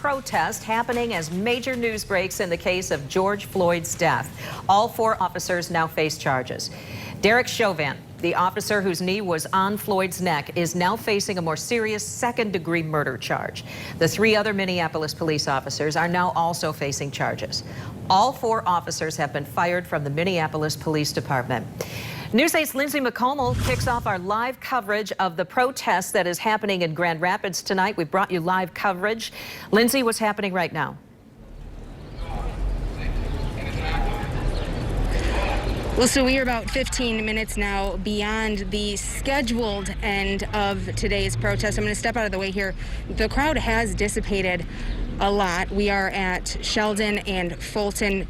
protest happening as major news breaks in the case of George Floyd's death. All 4 officers now face charges. Derek Chauvin, the officer whose knee was on Floyd's neck, is now facing a more serious second-degree murder charge. The 3 other Minneapolis police officers are now also facing charges. All 4 officers have been fired from the Minneapolis Police Department. News 8's Lindsay McComel kicks off our live coverage of the protest that is happening in Grand Rapids tonight. We brought you live coverage. Lindsay, what's happening right now? Well, so we are about 15 minutes now beyond the scheduled end of today's protest. I'm going to step out of the way here. The crowd has dissipated a lot. We are at Sheldon and Fulton.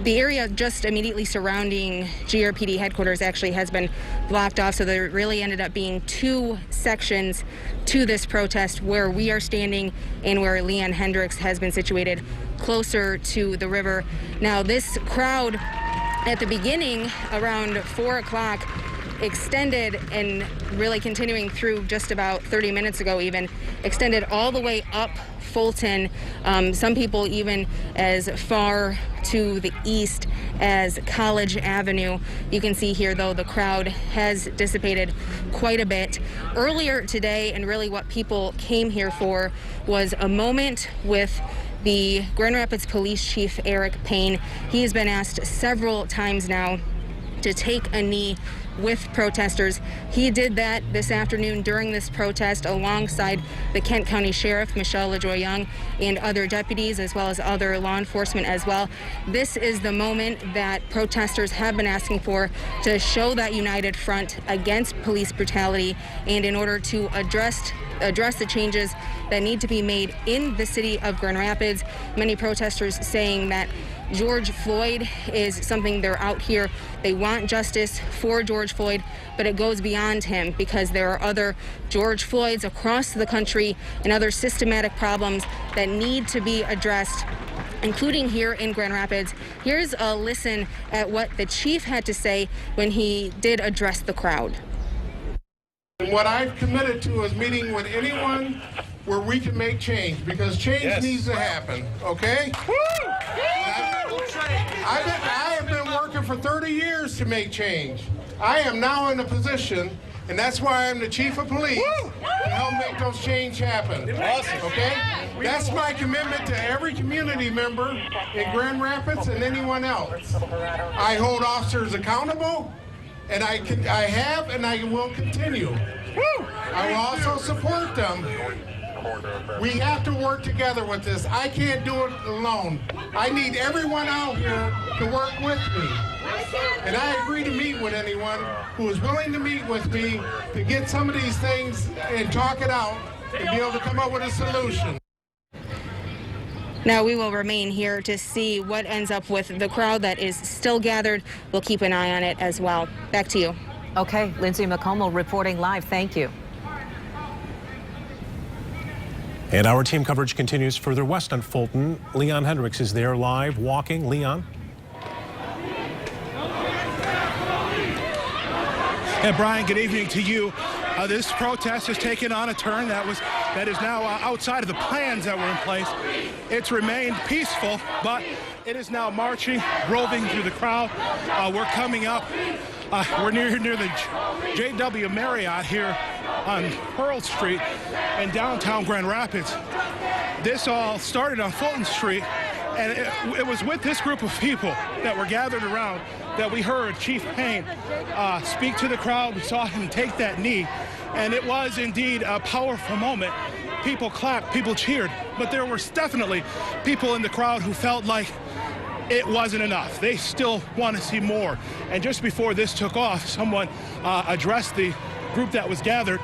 The area just immediately surrounding GRPD headquarters actually has been blocked off, so there really ended up being 2 sections to this protest, where we are standing and where Leon Hendricks has been situated closer to the river. Now, this crowd at the beginning, around 4 o'clock, extended, and really continuing through just about 30 minutes ago even, extended all the way up Fulton, some people even as far to the east as College Avenue. You can see here, though, the crowd has dissipated quite a bit. Earlier today, and really what people came here for, was a moment with the Grand Rapids Police Chief, Eric Payne. He has been asked several times now to take a knee with protesters. He did that this afternoon during this protest alongside the Kent County Sheriff, Michelle LaJoye-Young, and other deputies, as well as other law enforcement as well. This is the moment that protesters have been asking for, to show that united front against police brutality, and in order to address the changes that need to be made in the city of Grand Rapids. Many protesters saying that George Floyd is something they're out here. They want justice for George Floyd, but it goes beyond him, because there are other George Floyds across the country and other systematic problems that need to be addressed, including here in Grand Rapids. Here's a listen at what the chief had to say when he did address the crowd. What I've committed to is meeting with anyone where we can make change, because change needs to happen, okay? I have been working for 30 years to make change. I am now in a position, and that's why I'm the chief of police, to help make those change happen. Awesome. Okay? That's my commitment to every community member in Grand Rapids and anyone else. I hold officers accountable, and I have and I will continue. I will also support them. We have to work together with this. I can't do it alone. I need everyone out here to work with me. And I agree to meet with anyone who is willing to meet with me to get some of these things and talk it out and be able to come up with a solution. Now, we will remain here to see what ends up with the crowd that is still gathered. We'll keep an eye on it as well. Back to you. Okay, Lindsay McComel reporting live. Thank you. And our team coverage continues further west on Fulton. Leon Hendricks is there live, walking. Leon. Hey, Brian, good evening to you. This protest has taken on a turn that is now outside of the plans that were in place. It's remained peaceful, but it is now marching, roving through the crowd. We're coming up. We're near the JW Marriott here on Pearl Street in downtown Grand Rapids. This all started on Fulton Street, and it was with this group of people that were gathered around that we heard Chief Payne speak to the crowd. We saw him take that knee, and it was indeed a powerful moment. People clapped, people cheered, but there were definitely people in the crowd who felt like it wasn't enough. They still want to see more. And just before this took off, someone addressed the group that was gathered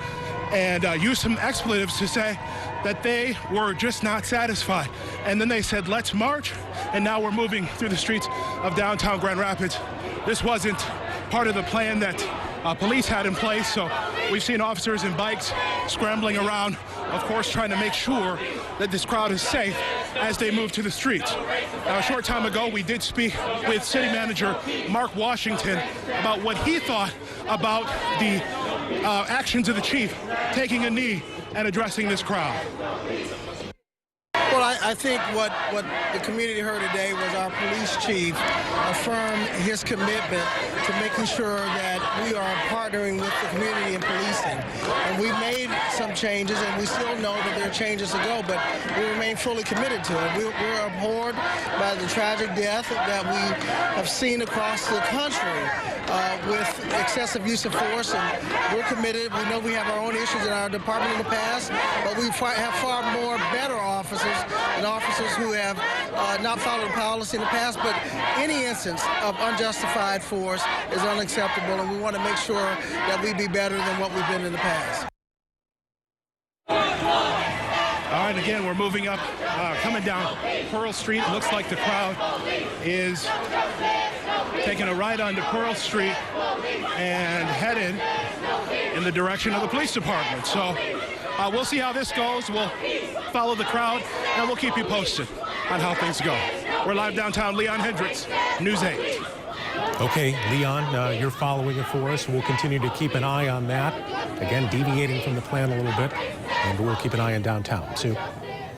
and used some expletives to say that they were just not satisfied. And then they said, let's march, and now we're moving through the streets of downtown Grand Rapids. This wasn't part of the plan that police had in place, so we've seen officers and bikes scrambling around, of course, trying to make sure that this crowd is safe as they move to the streets. Now, a short time ago, we did speak with City Manager Mark Washington about what he thought about the actions of the chief taking a knee and addressing this crowd. Well, I think what the community heard today was our police chief affirm his commitment to making sure that we are partnering with the community in policing. And we've made some changes, and we still know that there are changes to go, but we remain fully committed to it. We're abhorred by the tragic death that we have seen across the country with excessive use of force, and we're committed. We know we have our own issues in our department in the past, but we have far more better officers than officers who have not followed policy in the past. But any instance of unjustified force is unacceptable, and we want to make sure that we be better than what we've been in the past. All right, again, we're moving up, coming down Pearl Street. It looks like the crowd is taking a right onto Pearl Street and headed in the direction of the police department. So we'll see how this goes. We'll follow the crowd, and we'll keep you posted on how things go. We're live downtown. Leon Hendricks, News 8. Okay, Leon, you're following it for us. We'll continue to keep an eye on that. Again, deviating from the plan a little bit, and we'll keep an eye on downtown. Sue?